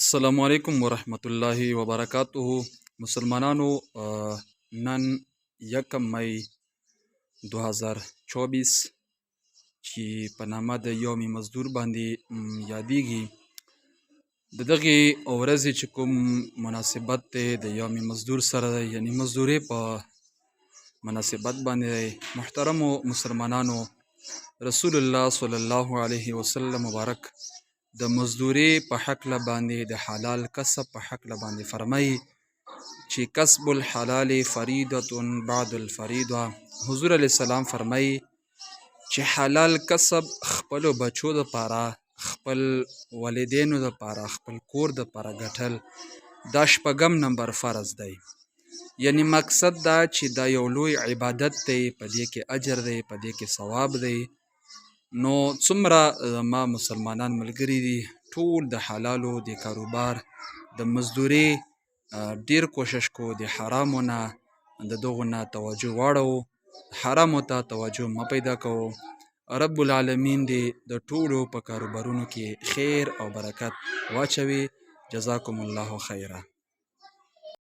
السلام علیکم ورحمت الله وبرکاته. مسلمانانو، نن 1 مئی 2024 چې په نامه د یوم مزدور باندې یادېږي. د دغې ورځې چې کوم مناسبت دی د یوم مزدور سره دی، یعنی مزدورۍ په مناسبت باندې دی. محترمو مسلمانانو، رسول الله صلی الله علیه وسلم مبارک د مزدورۍ په حکله باندې د حلال کسب په حکله باندې فرمایي چې کسب الحلال فریضة بعد الفریضه. حضور علیه السلام فرمایي چې حلال کسب خپلو بچو دپاره، خپل والدینو دپاره، خپل کور دپاره ګټل دا 8 نمبر فرض دی. یعنی مقصد دا چې دا یو لوی عبادت دی، په دې کې اجر دی، په دې کې ثواب دی. نو څومره ما مسلمانان ملګري دي، ټول د حلالو د کاروبار د مزدورۍ ډیر کوشش کو، د حرامو نه د دغو نه توجه واړو، حرامو ته توجه مه پیدا کوو. رب العالمین دې د ټولو په کاروبارونو کې خیر او برکت واچوي. جزاکم الله خیره.